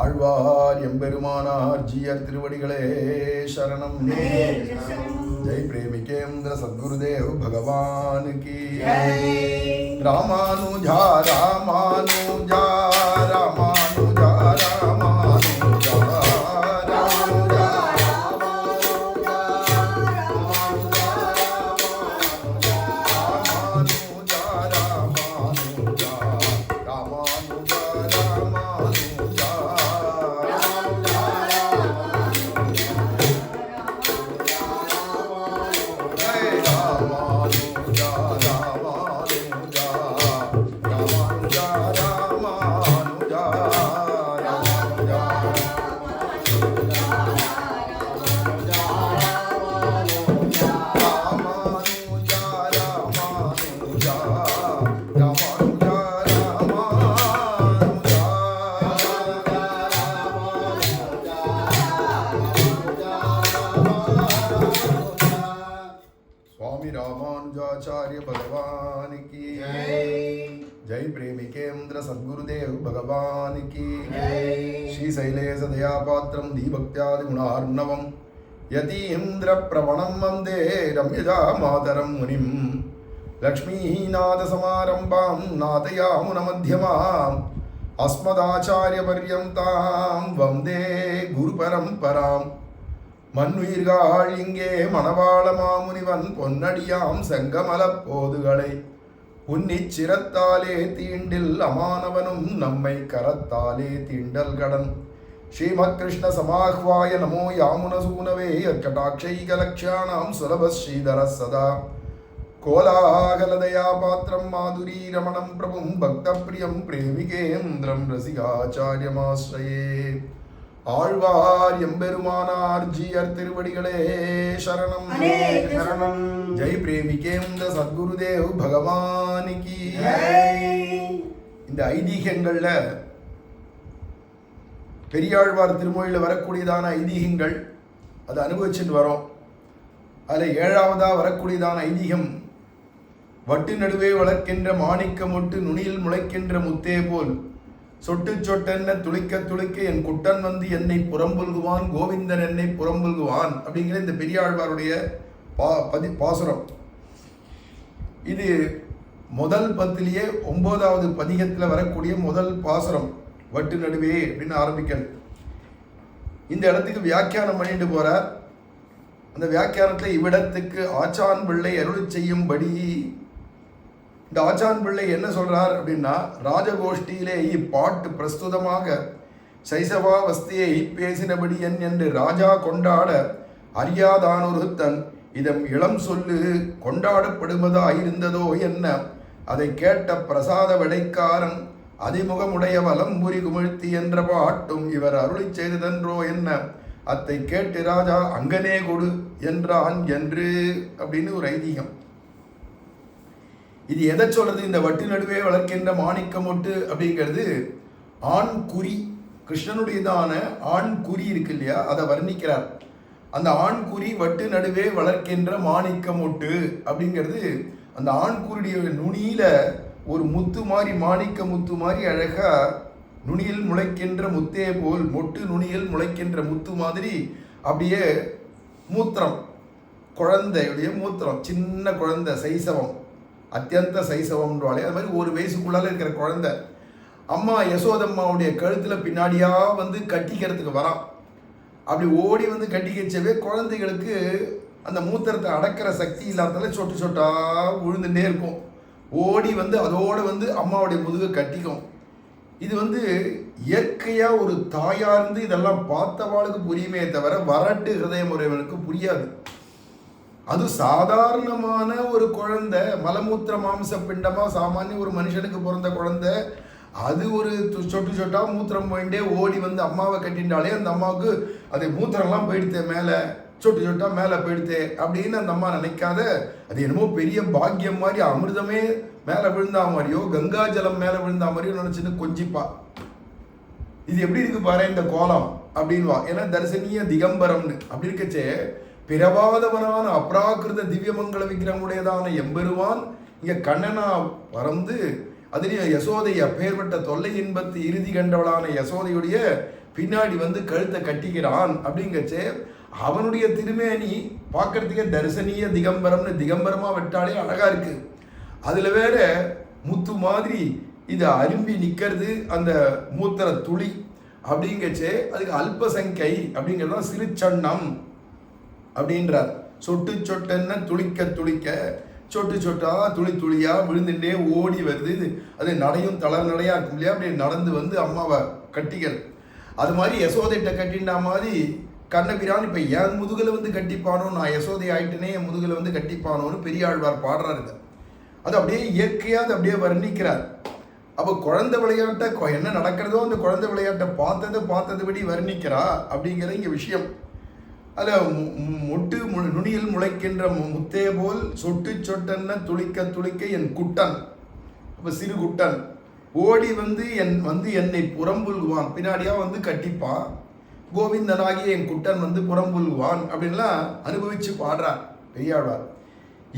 ஆழ்வார் எம்பெருமானார் ஜீயர் திருவடிகளே சரணம். ஜெய் பிரேமிகேந்திர சத்குருதேவ் பகவான் கி ராமானுஜா ராமானுஜா ராமானுஜா ராமானுஜா रामानुजाचार्य भगवान की जय प्रेमिकेन्द्र सद्गुरुदेव भगवान की श्री शैलेश दयापात्रं दीभक्त्यादि गुणार्णवं यतीन्द्र प्रवणं वन्दे रम्यजा मातरं मुनिं लक्ष्मीनाथ समारंभां नाथयामुनमध्यमाम् अस्मदाचार्यपर्यन्तां वन्दे गुरुपरम्पराम् மண்ணுயிர்கள் இங்கே மணவாள மாமுனிவன் பொன்னடியாம் செங்கமலப் போதுகளை உன்னிச் சிரத்தாலே தீண்டில் அமானவனும் நம்மை கரத்தாலே தீண்டல் கடன். ஸ்ரீமத் கிருஷ்ண சமாஹ்வாய நமோ யாமுனசூனவே யற்கடாட்சைகலக்ஷ்யாணாம் சுலப ஸ்ரீதர சதா கோலாகலதயா பாத்திரம் மாதுரி ரமணம் பிரபும் பக்தப்ரியம் பிரேமிகேந்திரம் ரசிகாச்சாரியமாஸ்ரயே. ஆழ்வார் எம்பெருமானார் ஜீயர் திருவடிகளே சரணம். ஜெய் பிரேமிகேந்திர சத்குருதேவ் பகவான் கி. இந்த ஐதீகங்கள்ல பெரியாழ்வார் திருமொழியில் வரக்கூடியதான ஐதீகங்கள் அதை அனுபவிச்சுட்டு வரோம். அதில் 7வதா வரக்கூடியதான ஐதீகம், வட்டு நடுவே வளர்க்கின்ற மாணிக்க மொட்டு நுனியில் முளைக்கின்ற முத்தே போல் சொட்டு சொட்டென்ன துளிக்க துளிக்க என் குட்டன் வந்து என்னை புறம்புல்குவான், கோவிந்தன் என்னை புறம்புல்குவான் அப்படிங்கிற இந்த பெரியாழ்வாருடைய பாசுரம். இது முதல் பத்திலேயே 9வது பதிகத்தில் வரக்கூடிய முதல் பாசுரம். வட்டு நடுவே அப்படின்னு ஆரம்பிக்கிறது. இந்த இடத்துக்கு வியாக்கியானம் பண்ணிட்டு போறார். அந்த வியாக்கியானத்தில் இவ்விடத்துக்கு ஆச்சான் பிள்ளை அருளி செய்யும்படி. இந்த ஆச்சான் பிள்ளை என்ன சொல்றார் அப்படின்னா, ராஜகோஷ்டியிலே இப்பாட்டு பிரஸ்துதமாக சைசவாவஸ்தியை பேசினபடி என் என்று ராஜா கொண்டாட அறியாதானொருத்தன் இதம் இளம் சொல்லு கொண்டாடப்படுவதாயிருந்ததோ என்ன. அதை கேட்ட பிரசாத விடைக்காரன் அதிமுகமுடைய வலம்புரி குமிழ்த்தி என்ற பாட்டும் இவர் அருளி செய்ததென்றோ என்ன. அத்தை கேட்டு ராஜா அங்கனே கொடு என்றான் என்று அப்படின்னு ஒரு ஐதீகம். இது எதை சொல்றது? இந்த வட்டு நடுவே வளர்க்கின்ற மாணிக்க மொட்டு அப்படிங்கிறது ஆண் குறி, கிருஷ்ணனுடையதான ஆண் குறி இருக்கு இல்லையா, அதை வர்ணிக்கிறார். அந்த ஆண் குறி வட்டு நடுவே வளர்க்கின்ற மாணிக்க மொட்டு அப்படிங்கிறது அந்த ஆண் குறியுடைய நுனியில ஒரு முத்து மாதிரி, மாணிக்க முத்து மாதிரி அழகா நுனியில் முளைக்கின்ற முத்தே போல், மொட்டு நுனியில் முளைக்கின்ற முத்து மாதிரி அப்படியே மூத்திரம், குழந்தையுடைய மூத்திரம், சின்ன குழந்தை, சைசவம், அத்தியந்த சைசவம்ன்றாலே அது மாதிரி ஒரு வயசுக்குள்ளால இருக்கிற குழந்தை அம்மா யசோதம்மாவுடைய கழுத்தில் பின்னாடியா வந்து கட்டிக்கிறதுக்கு வரான். அப்படி ஓடி வந்து கட்டிக்கச்சவே குழந்தைகளுக்கு அந்த மூத்திரத்தை அடக்கிற சக்தி இல்லாததால சொட்டு சொட்டா விழுந்துட்டே இருக்கும். ஓடி வந்து அதோடு வந்து அம்மாவுடைய முதுகை கட்டிக்கும். இது வந்து இயற்கையாக ஒரு தாயார்ந்து இதெல்லாம் பார்த்தவாளுக்கு புரியுமே தவிர வரட்டு ஹிருதயமுறைவனுக்கு புரியாது. அது சாதாரணமான ஒரு குழந்தை, மலமூத்திர மாம்ச பிண்டமா சாமானிய ஒரு மனுஷனுக்கு பிறந்த குழந்தை, அது ஒரு சொட்டு சொட்டா மூத்திரம் போயிட்டே ஓடி வந்து அம்மாவை கட்டின்றாலே அந்த அம்மாவுக்கு அது மூத்திரம்லாம் போயிடுத்தே, மேலே சொட்டு சொட்டா மேலே போயிடுத்தே அப்படின்னு அந்த அம்மா நினைக்காத, அது என்னமோ பெரிய பாக்கியம் மாதிரி, அமிர்தமே மேலே விழுந்தா மாதிரியோ கங்கா ஜலம் மேலே விழுந்தா மாதிரியோ நினச்சின்னு கொஞ்சிப்பா. இது எப்படி இருக்கு பாரு இந்த கோலம் அப்படின்வா. ஏன்னா தரிசனிய திகம்பரம்னு அப்படி இருக்கச்சே பிறவாதவனான அப்ராகிருத திவ்யமங்கல விக்கிரமுடையதான எம்பெருவான் இங்கே கண்ணனா பறந்து அதுலேயும் யசோதை அப்பேற்பட்ட தொல்லை இன்பத்து இறுதி கண்டவளான யசோதையுடைய பின்னாடி வந்து கழுத்தை கட்டிக்கிறான் அப்படிங்கச்சே அவனுடைய திருமேனி பார்க்கறதுக்கே தரிசனிய திகம்பரம்னு திகம்பரமாக விட்டாலே அழகா இருக்கு. அதுல வேற முத்து மாதிரி இது அரும்பி நிற்கிறது அந்த மூத்திர துளி அப்படிங்கச்சே அதுக்கு அல்பசங்கை அப்படிங்கிறதான் சிறுச்சன்னம் அப்படின்றார். சொட்டு சொட்டன்னு துளிக்க துளிக்க சொட்டு சொட்டா துளி துளியா விழுந்துட்டே ஓடி வருது. அது நடையும் தளர் நடையா இருக்கும் இல்லையா, அப்படியே நடந்து வந்து அம்மாவை கட்டிகள். அது மாதிரி யசோதைட்ட கட்டிண்டா மாதிரி கண்ணபிரான் இப்போ என் முதுகில் வந்து கட்டிப்பானோ, நான் யசோதை ஆயிட்டனே என் முதுகில் வந்து கட்டிப்பானோன்னு பெரியாழ்வார் பாடுறாரு. அது அப்படியே இயற்கையாக அது அப்படியே வர்ணிக்கிறார். அப்போ குழந்தை விளையாட்டை என்ன நடக்கிறதோ அந்த குழந்தை விளையாட்டை பார்த்ததுபடி வர்ணிக்கிறா அப்படிங்கிற இங்கே விஷயம். அதில் மொட்டு நுனியில் முளைக்கின்ற முத்தே போல் சொட்டு சொட்டன்ன துளிக்க துளிக்க என் குட்டன், அப்போ சிறு குட்டன் ஓடி வந்து என்னை புறம்புல்வான், பின்னாடியாக வந்து கட்டிப்பான். கோவிந்தனாகிய என் குட்டன் வந்து புறம்புல்வான் அப்படின்லாம் அனுபவித்து பாடுறார் பெரியாழ்வார்.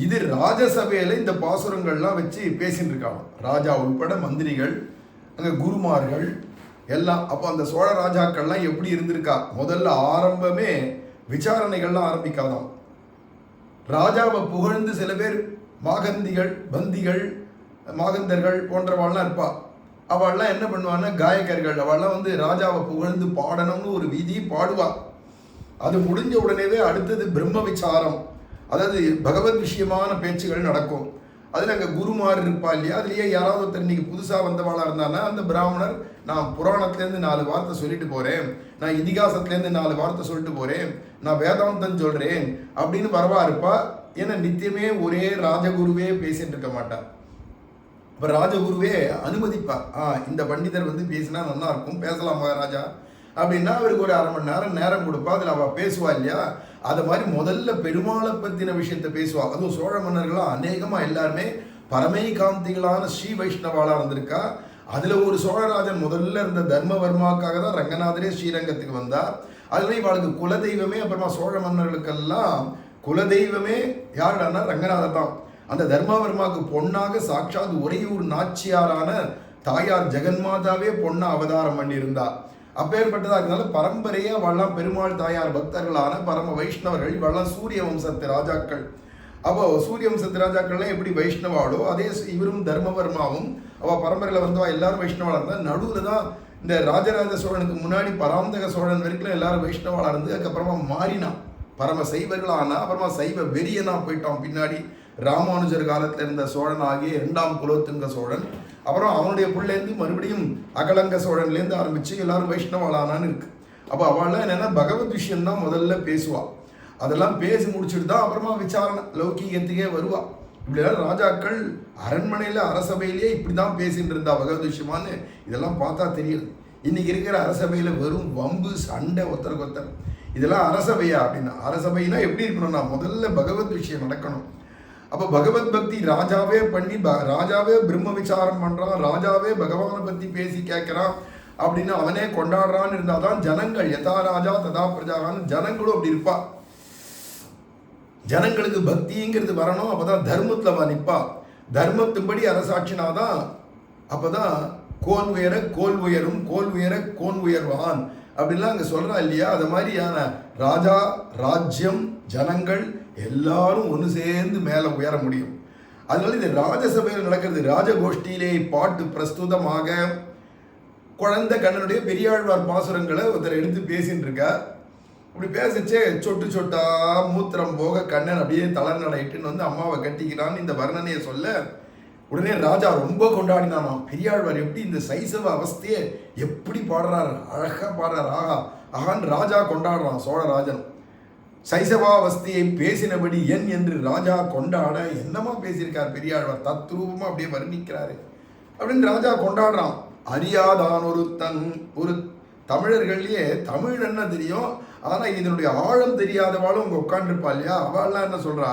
இது ராஜசபையில் இந்த பாசுரங்கள்லாம் வச்சு பேசிட்டு இருக்காங்க. ராஜா உட்பட மந்திரிகள், அங்கே குருமார்கள் எல்லாம். அப்போ அந்த சோழ ராஜாக்கள்லாம் எப்படி இருந்திருக்கா, முதல்ல ஆரம்பமே விசாரணைகள்லாம் ஆரம்பிக்காதான். ராஜாவை புகழ்ந்து சில பேர் மாகந்திகள், பந்திகள், மாகந்தர்கள் போன்றவாள்லாம் இருப்பா. அவள்லாம் என்ன பண்ணுவான்னா காயகர்கள், அவள்லாம் வந்து ராஜாவை புகழ்ந்து பாடணும்னு ஒரு விதி பாடுவா. அது முடிஞ்ச உடனேவே அடுத்தது பிரம்ம விசாரம், அதாவது பகவத் விஷயமான பேச்சுகள் நடக்கும். அதில் அங்கே குருமார் இருப்பா இல்லையா, அதுலேயே யாராவது ஒருத்தர் இன்னைக்கு புதுசாக வந்தவாளாக இருந்தானா அந்த பிராமணர் நான் புராணத்துலேருந்து 4 வார்த்தை சொல்லிட்டு போகிறேன், நான் இதிகாசத்துலேருந்து 4 வார்த்தை சொல்லிட்டு போகிறேன், நான் வேதாந்தம் சொல்கிறேன் அப்படின்னு வரவா இருப்பா. ஏன்னா நித்தியமே ஒரே ராஜகுருவே பேசிட்டு இருக்க மாட்டார். இப்போ ராஜகுருவே அனுமதிப்பா, இந்த பண்டிதர் வந்து பேசினா நல்லா இருக்கும், பேசலாம் மகாராஜா அப்படின்னா அவருக்கு ஒரு 1/2 மணி நேரம் நேரம் கொடுப்பா. அதில் அவள் பேசுவா இல்லையா. அது மாதிரி முதல்ல பெருமாளை பற்றின விஷயத்த பேசுவா. அதுவும் சோழ மன்னர்களாக அநேகமாக எல்லாருமே பரமை காந்திகளான ஸ்ரீ வைஷ்ணவாளாக இருந்திருக்கா. அதில் ஒரு சோழராஜன் முதல்ல இருந்த தர்மவர்மாவுக்காக தான் ரங்கநாதரே ஸ்ரீரங்கத்துக்கு வந்தார். அதுவே இவளுக்கு குலதெய்வமே, அப்புறமா சோழ மன்னர்களுக்கெல்லாம் குலதெய்வமே யாருடானா ரங்கநாதர் தான். அந்த தர்மவர்மாவுக்கு பொன்னாக சாட்சாத் உறையூர் நாச்சியாரான தாயார் ஜெகன்மாதாவே பொண்ணா அவதாரம் பண்ணியிருந்தா. அப்பேற்பட்டதாக இருந்தாலும் பரம்பரையாக அவள்லாம் பெருமாள் தாயார் பக்தர்களான பரம வைஷ்ணவர்கள். இவெல்லாம் சூரிய வம்சத்து ராஜாக்கள். அப்போ சூரிய வம்சத்து ராஜாக்கள்லாம் எப்படி வைஷ்ணவாளோ அதே இவரும் தர்மவர்மாவும் அவள் பரம்பரையில் வந்தவா எல்லாரும் வைஷ்ணவாளாக இருந்தால். நடுவில் தான் இந்த ராஜராஜ சோழனுக்கு முன்னாடி பராந்தக சோழன் வரைக்கும் எல்லாரும் வைஷ்ணவாளாக இருந்து அதுக்கப்புறமா மாறினான், பரம சைவர்களானா. அப்புறமா சைவ வெறியனா போயிட்டான் பின்னாடி ராமானுஜர் காலத்தில் இருந்த சோழன் ஆகிய 2ஆம் குலோத்துங்க சோழன். அப்புறம் அவனுடைய பிள்ளைலேருந்து மறுபடியும் அகலங்க சோழன்லேருந்து ஆரம்பித்து எல்லாரும் வைஷ்ணவாளானான்னு இருக்கு. அப்போ அவள்லாம் என்னென்னா பகவத் விஷயம்தான் முதல்ல பேசுவாள். அதெல்லாம் பேசி முடிச்சுட்டு தான் அப்புறமா விசாரணை லௌகீகத்துக்கே வருவா. இப்படிலாம் ராஜாக்கள் அரண்மனையில் அரசபையிலேயே இப்படி தான் பேசிட்டு இருந்தா பகவத் விஷயமானு. இதெல்லாம் பார்த்தா தெரியுது. இன்னைக்கு இருக்கிற அரசபையில் வெறும் வம்பு சண்டை ஒருத்தருக்கு ஒருத்தர். இதெல்லாம் அரசபையா அப்படின்னா, அரசபைனா எப்படி இருக்கணும்னா முதல்ல பகவத் விஷயம் நடக்கணும். அப்போ பகவத் பக்தி ராஜாவே பண்ணி ராஜாவே பிரம்ம விசாரம் பண்ணுறான், ராஜாவே பகவானை பற்றி பேசி கேட்குறான் அப்படின்னு அவனே கொண்டாடுறான்னு இருந்தால் தான் ஜனங்கள் யதா ராஜா ததா பிரஜான்னு ஜனங்களும் அப்படி இருப்பா. ஜனங்களுக்கு பக்திங்கிறது வரணும். அப்போ தான் தர்மத்தில் அவன் நிற்பா. தர்மத்தின்படி அரசாட்சினாதான் அப்போ தான் கோன் உயர கோல் உயரும், கோல் உயர கோன் உயர்வான் அப்படின்லாம் அங்கே சொல்கிறா இல்லையா. அது மாதிரியான ராஜா, ராஜ்யம், ஜனங்கள் எல்லாரும் ஒன்று சேர்ந்து மேலே உயர முடியும். அதனால இது ராஜசபையில் நடக்கிறது. ராஜகோஷ்டியிலே பாட்டு பிரஸ்துதமாக குழந்தை கண்ணனுடைய பெரியாழ்வார் பாசுரங்களை ஒருத்தர் எடுத்து பேசின்னு இருக்கார். அப்படி பேசிச்சே சொட்டு சொட்டா மூத்திரம் போக கண்ணன் அப்படியே தளர்நடைட்டுன்னு வந்து அம்மாவை கட்டிக்கிறான்னு இந்த வர்ணனையை சொல்ல உடனே ராஜா ரொம்ப கொண்டாடினானாம். பெரியாழ்வார் எப்படி இந்த சைசவ அவஸ்தையை எப்படி பாடுறாரு, அழகாக பாடுறார், ஆகான்னு ராஜா கொண்டாடுறான். சோழராஜன் சைசவாவஸ்தையை பேசினபடி என் என்று ராஜா கொண்டாட என்னமா பேசியிருக்கார் பெரியாழ்வார், தத்ரூபமாக அப்படியே வர்ணிக்கிறாரு அப்படின்னு ராஜா கொண்டாடுறான். அறியாதான் ஒரு தமிழர்கள்லேயே தமிழ் என்ன தெரியும், ஆனால் இதனுடைய ஆழம் தெரியாதவாளும் உங்க உட்காந்துருப்பா இல்லையா. அவள்லாம் என்ன சொல்றா,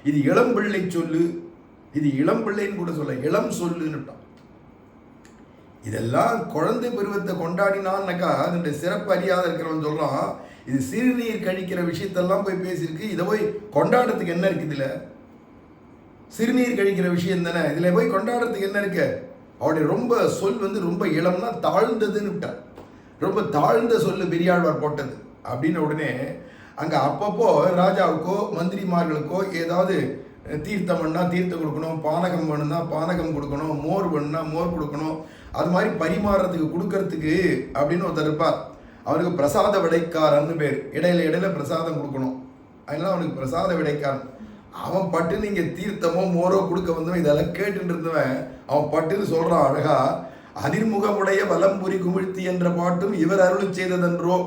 இது இளம் பிள்ளை சொல்லு, இது இளம் பிள்ளைன்னு கூட சொல்ல, இளம் சொல்லுன்னுட்டான். இதெல்லாம் குழந்தை பருவத்தை கொண்டாடினான்னாக்கா அதனுடைய சிறப்பு அறியாத இருக்கிறவன் சொல்றான், இது சிறுநீர் கழிக்கிற விஷயத்தெல்லாம் போய் பேசியிருக்கு, இதை போய் கொண்டாடுறதுக்கு என்ன இருக்கு, இதுல சிறுநீர் கழிக்கிற விஷயம் தானே, இதுல போய் கொண்டாடுறதுக்கு என்ன இருக்கு, அவருடைய ரொம்ப சொல் ரொம்ப இளம்னா தாழ்ந்ததுன்னு விட்டார். ரொம்ப தாழ்ந்த சொல்லு பெரியாழ்வார் போட்டது அப்படின்னு உடனே அங்கே அப்பப்போ ராஜாவுக்கோ மந்திரிமார்களுக்கோ ஏதாவது தீர்த்தம் வேணுன்னா தீர்த்தம் கொடுக்கணும், பானகம் வேணும்னா பானகம் கொடுக்கணும், மோர் வேணும்னா மோர் கொடுக்கணும், அது மாதிரி பரிமாறுறதுக்கு கொடுக்கறதுக்கு அப்படின்னு ஒருத்தர் இருப்பார். அவனுக்கு பிரசாத விடைக்காரன்னு பேர். இடையில இடையில பிரசாதம் கொடுக்கணும், அதனால அவனுக்கு பிரசாத விடைக்காரன். அவன் பட்டுன்னு இங்கே தீர்த்தமோ மோரோ கொடுக்க வந்தவன் இதெல்லாம் கேட்டுட்டு இருந்தவன் அவன் பட்டுன்னு சொல்கிறான் அழகா, அதிர்முகமுடைய வலம்புரி குமிழ்த்தி என்ற பாட்டும் இவர் அருள் செய்ததென்றோ.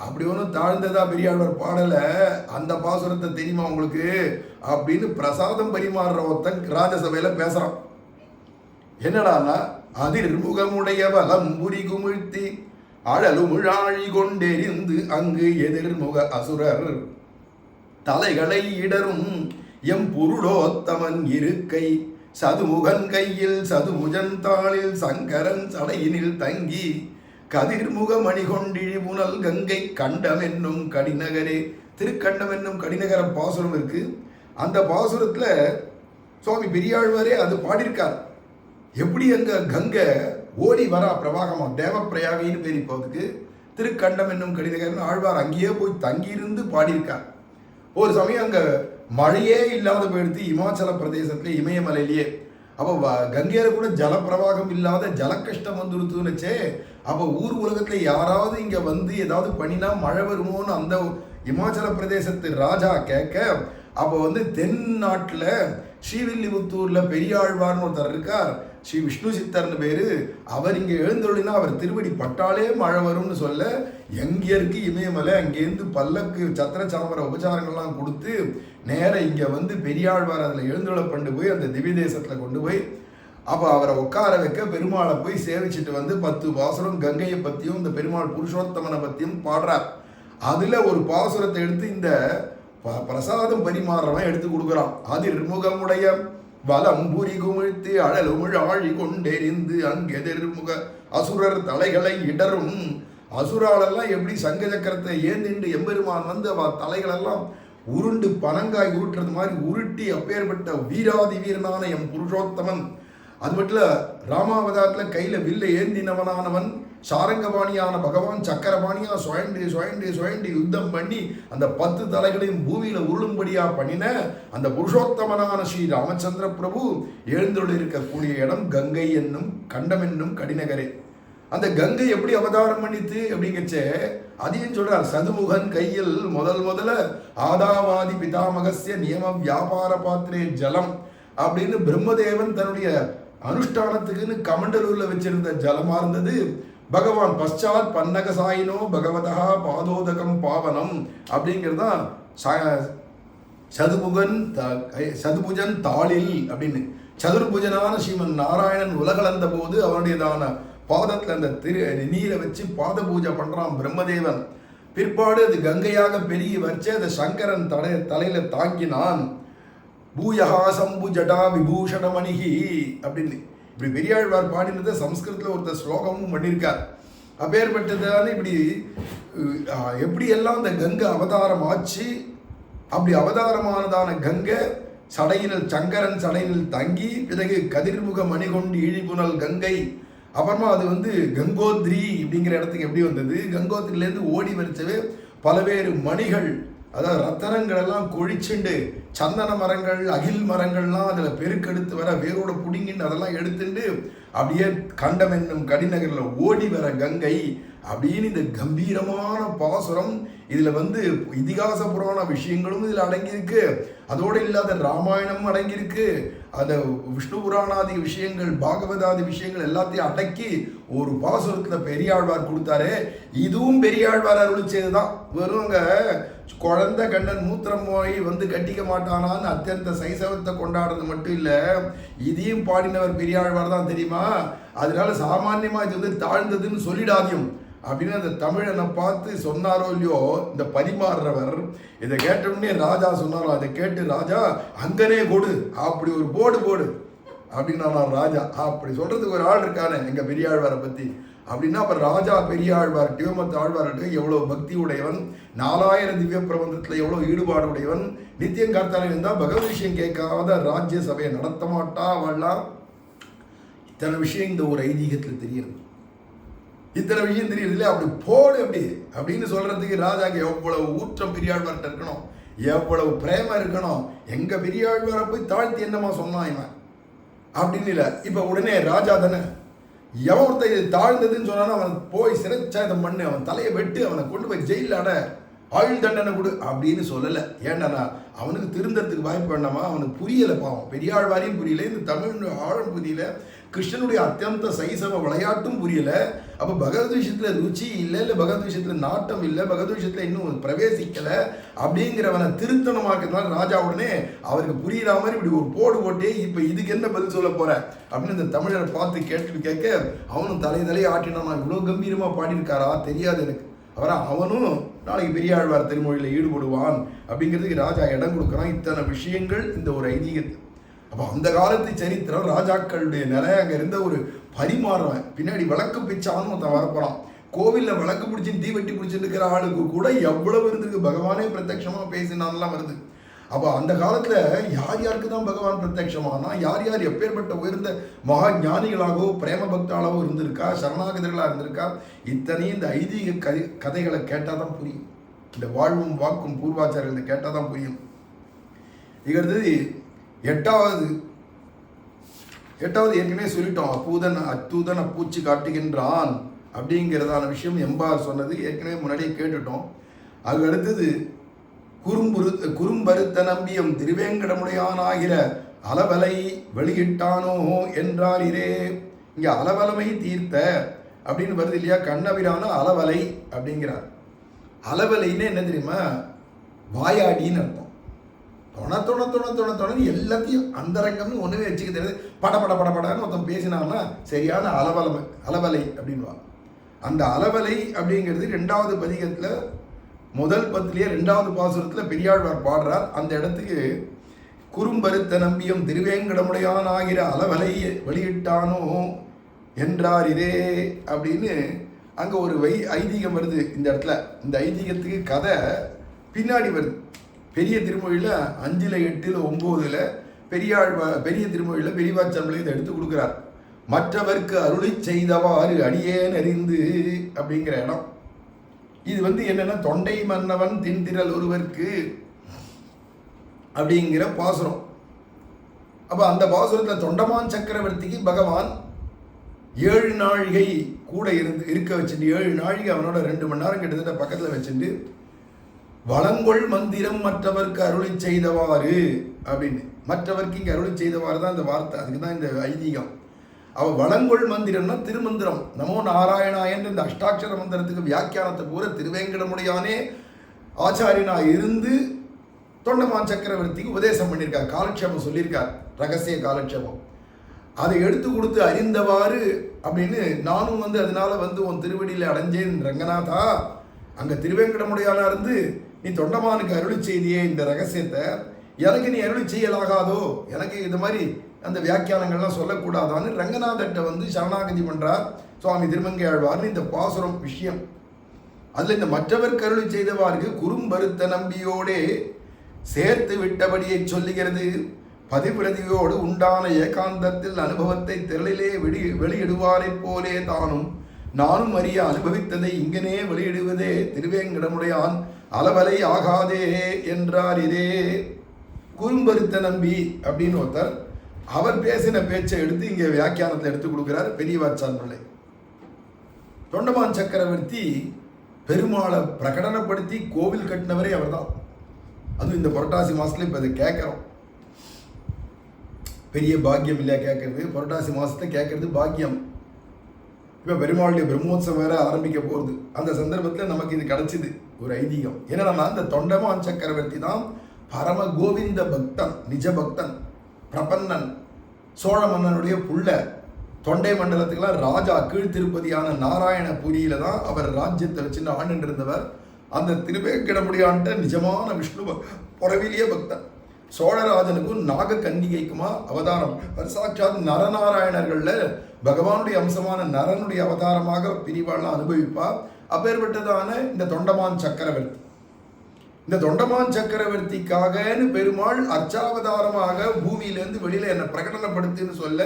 அப்படி ஒன்றும் தாழ்ந்ததா பெரியாழ்வார் பாடலை, அந்த பாசுரத்தை தெரியுமா உங்களுக்கு அப்படின்னு பிரசாதம் பரிமாறுற ஒருத்தன் ராஜசபையில் பேசுகிறான். என்னடான்னா, அதிர்முகமுடைய வலம்புரி குமிழ்த்தி அழலுமிழாழி கொண்டெறிந்து அங்கு எதிர்முக அசுரர் தலைகளை இடரும் எம் புருடோத்தமன் இருக்கை சதுமுகன் கையில் சதுமுஜன் தாளில் சங்கரன் சடையினில் தங்கி கதிர்முக மணிகொண்டிழி புனல் கங்கை கண்டம் என்னும் கடிநகரே. திருக்கண்டம் என்னும் கடிநகர பாசுரம் இருக்கு. அந்த பாசுரத்தில் சுவாமி பெரியாழ்வாரே அது பாடியிருக்கார். எப்படி அங்கே கங்கை ஓடி வரா பிரவாகமா, தேவப்பிரயாகின்னு பேர். இப்போ அதுக்கு திருக்கண்டம் என்னும் கடிநகர்னு ஆழ்வார் அங்கேயே போய் தங்கியிருந்து பாடியிருக்கார். ஒரு சமயம் அங்கே மழையே இல்லாத போயிடுத்து இமாச்சல பிரதேசத்துல இமயமலையிலேயே. அப்போ கங்கையில கூட ஜலப்பிரவாகம் இல்லாத ஜல கஷ்டம் வந்துருத்துன்னுச்சே. அப்போ ஊர் உலகத்துல யாராவது இங்க வந்து ஏதாவது பண்ணினா மழை வருமோன்னு அந்த இமாச்சல பிரதேசத்து ராஜா கேட்க, அப்போ தென் நாட்டில் ஸ்ரீவில்லிபுத்தூர்ல பெரியாழ்வார்னு ஒருத்தர் இருக்கார், ஸ்ரீ விஷ்ணு சித்தர்னு பேரு. அவர் இங்கே எழுந்தொழினா அவர் திருவடி பட்டாலே மழை வரும்னு சொல்ல, எங்கே இருக்கு இமயமலை, அங்கேருந்து பல்லக்கு சத்திர சாமர உபச்சாரங்கள்லாம் கொடுத்து நேராக இங்கே பெரியாழ்வார் அதில் எழுந்தொழ கொண்டு போய் அந்த திவ்ய தேசத்தில் கொண்டு போய் அப்போ அவரை உட்கார வைக்க பெருமாளை போய் சேவிச்சுட்டு 10 பாசுரம் கங்கையை பற்றியும் இந்த பெருமாள் புருஷோத்தமனை பற்றியும் பாடுறார். அதில் ஒரு பாசுரத்தை எடுத்து இந்த பிரசாதம் பரிமாறவன் எடுத்து கொடுக்குறான். அதிர்முகமுடைய வலம்புரி குமிழ்த்து அழலுமிழ் ஆழி கொண்டெறிந்து அங்கெதிர்முக அசுரர் தலைகளை இடரும். அசுராலெல்லாம் எப்படி சங்க சக்கரத்தை ஏந்திண்டு எம்பெருமான் அவ தலைகளெல்லாம் உருண்டு பனங்காய் உருட்டுறது மாதிரி உருட்டி அப்பேற்பட்ட வீராதி வீரனான எம் புருஷோத்தமன். அது மட்டும் இல்லை, ராமாவதாரத்தில் கையில் வில்ல ஏந்தினவனானவன் சாரங்கபாணியான பகவான் சக்கரபாணியா சுயண்டி யுத்தம் பண்ணி அந்த 10 தலைகளையும் பூமியில உருளும்படியா பண்ணின அந்த புருஷோத்தமனான ஸ்ரீ ராமச்சந்திர பிரபு எழுந்தொழி இருக்கக்கூடிய இடம் கங்கை என்னும் கண்டம் என்னும் கடிநகரே. அந்த கங்கை எப்படி அவதாரம் பண்ணித்து அப்படிங்கச்சே அதையும் சொல்றார். சதுமுகன் கையில் முதல்ல ஆதாவாதி பிதாமகசிய நியம வியாபார பாத்திரே ஜலம் அப்படின்னு பிரம்மதேவன் தன்னுடைய அனுஷ்டானத்துக்குன்னு கமண்டலூர்ல வச்சிருந்த ஜலமா இருந்தது. பகவான் பశ్చాத் பன்னகசாயினோ பகவதா பாதோதகம் பாவனம் அப்படிங்கிறதான் சதுபுஜன் தாளில் அப்படின்னு. சதுர்புஜனான ஸ்ரீமன் நாராயணன் உலகளந்த போது அவனுடையதான பாதத்தில் அந்த நீரை வச்சு பாத பூஜை பண்றான் பிரம்மதேவன். பிற்பாடு அது கங்கையாக பெருகி வச்சு அதை சங்கரன் தலையில தாங்கினான். பூயகா சம்பு ஜடா விபூஷண மணிகி அப்படின்னு இப்படி பெரியாழ்வார் பாடினதை சம்ஸ்கிருதத்தில் ஒருத்தர் ஸ்லோகமும் பண்ணியிருக்கார். அப்பேற்பட்டதான இப்படி எப்படியெல்லாம் அந்த கங்கை அவதாரம் ஆச்சு. அப்படி அவதாரமானதான கங்கை சடையினில் சங்கரன் சடையினில் தங்கி பிறகு கதிர்முக மணிகொண்டு இழிபுனல் கங்கை. அப்புறமா அது கங்கோத்ரி அப்படிங்கிற இடத்துக்கு எப்படி வந்தது, கங்கோத்ரிலேருந்து ஓடி வரிச்சவே பலவேறு மணிகள், அதாவது ரத்தனங்கள் எல்லாம் கொழிச்சுண்டு சந்தன மரங்கள் அகில் மரங்கள்லாம் அதில் பெருக்கெடுத்து வர வேரோட புடிங்கின்னு அதெல்லாம் எடுத்துட்டு அப்படியே கண்டம் என்னும் கடிநகரில் ஓடி வர கங்கை அப்படின்னு இந்த கம்பீரமான பாசுரம். இதில் இதிகாச புராண விஷயங்களும் இதில் அடங்கியிருக்கு. அதோடு இல்லாத ராமாயணமும் அடங்கியிருக்கு. அந்த விஷ்ணு புராணாதி விஷயங்கள் பாகவதாதி விஷயங்கள் எல்லாத்தையும் அடக்கி ஒரு பாசுரத்தில் பெரியாழ்வார் கொடுத்தாரு. இதுவும் பெரியாழ்வார் அருள் செய்துதான். வெறும் குழந்தை கண்ணன் மூத்திரம் போய் கட்டிக்க மாட்டானான்னு அத்தியந்த சைசவத்தை கொண்டாடுறது மட்டும் இல்லை, இதையும் பாடினவர் பெரியாழ்வார் தான் தெரியுமா. அதனால சாமான்யமா இது தாழ்ந்ததுன்னு சொல்லிடாதியும் அப்படின்னு அந்த தமிழனை பார்த்து சொன்னாரோ இல்லையோ இந்த பரிமாறுறவர். இதை கேட்டோடனே ராஜா சொன்னாரோ, அதை கேட்டு ராஜா அங்கனே கொடு, அப்படி ஒரு போடு அப்படின்னா ராஜா. அப்படி சொல்றதுக்கு ஒரு ஆள் இருக்கானே எங்க பெரியாழ்வாரை பத்தி அப்படின்னா, அப்ப ராஜா பெரியாழ்வார்கிட்டயோ மற்ற ஆழ்வார்கிட்டயோ எவ்வளவு பக்தி உடையவன், 4000 திவ்ய பிரபந்தத்துல எவ்வளவு ஈடுபாடு உடையவன், நித்தியம் காத்தாலும் இருந்தா பகவத் விஷயம் கேட்காத ராஜ்ய சபையை நடத்த மாட்டா. அவள்லாம் இத்தனை விஷயம் இந்த ஒரு ஐதீகத்தில் தெரியுது. இத்தனை விஷயம் தெரியுது இல்லையா? அப்படி போடு அப்படி அப்படின்னு சொல்றதுக்கு ராஜாக்கு எவ்வளவு ஊற்றம் பெரியாழ்வார்கிட்ட இருக்கணும், எவ்வளவு பிரேம இருக்கணும். எங்க பெரியாழ்வாரை போய் தாழ்த்தி என்னமா சொன்னான் இவன் அப்படின்னு இல்லை. இப்ப உடனே ராஜா தானே, எவன் ஒருத்த இது தாழ்ந்ததுன்னு சொன்னாலும் அவன் போய் சிறைச்சாதம் பண்ணு, அவன் தலையை வெட்டு, அவனை கொண்டு போய் ஜெயிலில் அட, ஆயுள் தண்டனை கொடு அப்படின்னு சொல்லலை. ஏன்னா அவனுக்கு திருந்தறதுக்கு வாய்ப்பு வேண்டாமா? அவனுக்கு புரியலை, பாவம். பெரியாழ்வாரையும் புரியல, இந்த தமிழ் ஆழம் புரியல, கிருஷ்ணனுடைய அத்தியந்த சைசவ விளையாட்டும் புரியல. அப்போ பகவத் விஷயத்துல ருச்சி இல்லை, இல்லை பகவத் விஷயத்துல நாட்டம் இல்லை, பகவத் விஷயத்துல இன்னும் பிரவேசிக்கலை அப்படிங்கிறவனை திருத்தணமாக்கிறதுனால ராஜா உடனே அவருக்கு புரியுற மாதிரி இப்படி ஒரு போடு போட்டே இப்போ இதுக்கு என்ன பதில் சொல்ல போற அப்படின்னு இந்த தமிழரை பார்த்து கேட்க அவனும் தலையை ஆட்டினான். இவ்வளோ கம்பீரமாக பாடியிருக்காரா தெரியாது எனக்கு. அவனும் நாளைக்கு பெரியாழ்வார் திருமொழியில் ஈடுபடுவான் அப்படிங்கிறதுக்கு ராஜா இடம் கொடுக்குறான். இத்தனை விஷயங்கள் இந்த ஒரு ஐதீகத்தை. அப்போ அந்த காலத்து சரித்திரம், ராஜாக்களுடைய நிலை, அங்கே இருந்த ஒரு பரிமாறுவன், பின்னாடி விளக்கு பிச்சான்னு ஒருத்தன் வரப்போறான். கோவிலில் விளக்கு பிடிச்சின்னு தீவெட்டி பிடிச்சிட்டு இருக்கிற ஆளுக்கு கூட எவ்வளவு இருந்திருக்கு, பகவானே பிரத்யட்சமாக பேசினான்லாம் வருது. அப்போ அந்த காலத்தில் யார் யாருக்கு தான் பகவான் பிரத்யட்சமானா, யார் யார் எப்பேற்பட்ட உயர்ந்த மகா ஞானிகளாகவோ பிரேம பக்தாளாகவோ இருந்திருக்கா, சரணாகதிகளாக இருந்திருக்கா, இத்தனையும் இந்த ஐதீக கதைகளை கேட்டால் தான் புரியும். இந்த வாழ்வும் வாக்கும் பூர்வாச்சாரங்களை கேட்டால் தான் புரியும். இதுக்கடுத்தது எட்டாவது ஏற்கனவே சொல்லிட்டோம். அத்தூதன் அப்பூச்சி காட்டுகின்றான் அப்படிங்கிறதான விஷயம் எம்பார் சொன்னது ஏற்கனவே முன்னாடியே கேட்டுட்டோம். அதுக்கு அடுத்தது குறும்பருத்த நம்பியம் திருவேங்கடமுடையானாகிற அளவலை வெளியிட்டானோ என்றாரிரே. இங்க அளவலமை தீர்த்த அப்படின்னு வருது இல்லையா? கண்ணபிரான அளவலை அப்படிங்கிறார். அளவலைன்னு என்ன தெரியுமா? வாயாடின்னு அர்த்தம். தொண எல்லாத்தையும் அந்தரங்கம்னு ஒண்ணுமே வச்சுக்க தெரியாது. படன்னு ஒருத்தன் பேசினான்னா சரியான அளவலை அப்படின்வா. அந்த அளவலை அப்படிங்கிறது 2வது பதிகத்துல முதல் பத்திலேயே 2வது பாசுரத்தில் பெரியாழ்வார் பாடுறார். அந்த இடத்துக்கு குறும்பருத்த நம்பியம் திருவேங்கடமுடையான் ஆகிற அளவலை வெளியிட்டானோ என்றார் இதே அப்படின்னு அங்கே ஒரு ஐதீகம் வருது இந்த இடத்துல. இந்த ஐதீகத்துக்கு கதை பின்னாடி வருது. பெரிய திருமொழியில் 5, 8, 9 பெரிய திருமொழியில் பெரியவாச்சான் இதை எடுத்து கொடுக்குறார். மற்றவர்க்கு அருளி செய்தவாறு அடியேன் அறிந்து அப்படிங்கிற இடம். இது என்னன்னா தொண்டை மன்னவன் தின்திரல் ஒருவர்க்கு அப்படிங்கிற பாசுரம். அப்ப அந்த பாசுரத்தில் தொண்டமான் சக்கரவர்த்திக்கு பகவான் 7 நாழிகை கூட இருக்க வச்சுட்டு 7 நாழிகை அவனோட 2 மணி நேரம் கிட்டத்தட்ட பக்கத்தில் வச்சுட்டு வளங்கொள் மந்திரம் மற்றவர்க்கு அருளி செய்தவாறு அப்படின்னு. மற்றவர்க்கு இங்கே அருளி செய்தவாறு தான் இந்த வார்த்தை, அதுக்கு தான் இந்த ஐதீகம். அவ வளங்கொள் மந்திரம்னா திருமந்திரம் நமோ நாராயணா என்ற இந்த அஷ்டாட்சர மந்திரத்துக்கு வியாக்கியானத்தை பூரா திருவேங்கடமுடையானே ஆச்சாரியனா இருந்து தொண்டமான் சக்கரவர்த்திக்கு உபதேசம் பண்ணியிருக்கார், காலட்சேபம் சொல்லியிருக்கார், ரகசிய காலட்சேபம். அதை எடுத்து கொடுத்து அறிந்தவாறு அப்படின்னு நானும் அதனால உன் திருவடியில் அடைஞ்சேன் ரங்கநாதா. அங்கே திருவேங்கடமுடையானா இருந்து நீ தொண்டமானுக்கு அருளி செய்தியே இந்த ரகசியத்தை எனக்கு நீ அருளி செய்யலாகாதோ, எனக்கு இது மாதிரி அந்த வியாக்கியானங்கள்லாம் சொல்லக்கூடாதான்னு ரங்கநாதட்ட சரணாகதி பண்றார் சுவாமி திருமங்கையாழ்வார்னு இந்த பாசுரம் விஷயம். அதுல இந்த மற்றவர் கருளி செய்தவாருக்கு குறும்பருத்த நம்பியோடே சேர்த்து விட்டபடியை சொல்லுகிறது. பதிவிரதியோடு உண்டான ஏகாந்தத்தில் அனுபவத்தை திரளிலே வெளியிடுவாரை போலே தானும் நானும் அறிய அனுபவித்ததை இங்கனே வெளியிடுவதே திருவேங்கடமுடையான் அளவலை ஆகாதே என்றார். இதே குறும்பருத்த நம்பி அப்படின்னு ஒருத்தர் அவர் பேசின பேச்சை எடுத்து இங்கே வியாக்கியானத்தை எடுத்து கொடுக்கிறார் பெரியவாச்சான் பிள்ளை. தொண்டமான் சக்கரவர்த்தி பெருமாளை பிரகடனப்படுத்தி கோவில் கட்டினவரே அவர் தான். அதுவும் இந்த புரட்டாசி மாசத்துல இப்போ அதை கேட்குறோம். பெரிய பாக்கியம் இல்லையா கேட்கறது? புரட்டாசி மாசத்துல கேட்கறது பாக்கியம். இப்போ பெருமாளுடைய பிரம்மோத்சவம் வேற ஆரம்பிக்க போகுது. அந்த சந்தர்ப்பத்தில் நமக்கு இது கிடைச்சிது ஒரு ஐதீகம். ஏன்னா இந்த தொண்டமான் சக்கரவர்த்தி தான் பரம கோவிந்த பக்தன், நிஜ பக்தன், பிரபன்னன், சோழ மன்னனுடைய புள்ள. தொண்டை மண்டலத்துக்கெல்லாம் ராஜா கீழ்த்திருப்பதியான நாராயணபுரியில தான் அவர் ராஜ்யத்தை வச்சுன்னு ஆண்டு இருந்தவர். அந்த திருவேங்கடமுடியான்ட்ட நிஜமான விஷ்ணு புறவிலிய பக்தன். சோழராஜனுக்கும் நாக கன்னிகைக்குமா அவதாரம். சாட்சாத் நரநாராயணர்கள்ல பகவானுடைய அம்சமான நரனுடைய அவதாரமாக பிரிவாள்லாம் அனுபவிப்பார். அப்பேற்பட்டதான இந்த தொண்டமான் சக்கரவர்த்தி, இந்த தொண்டமான் சக்கரவர்த்திக்காகன்னு பெருமாள் அர்ச்சாவதாரமாக பூமியிலேருந்து வெளியில என்னை பிரகடனப்படுத்துன்னு சொல்ல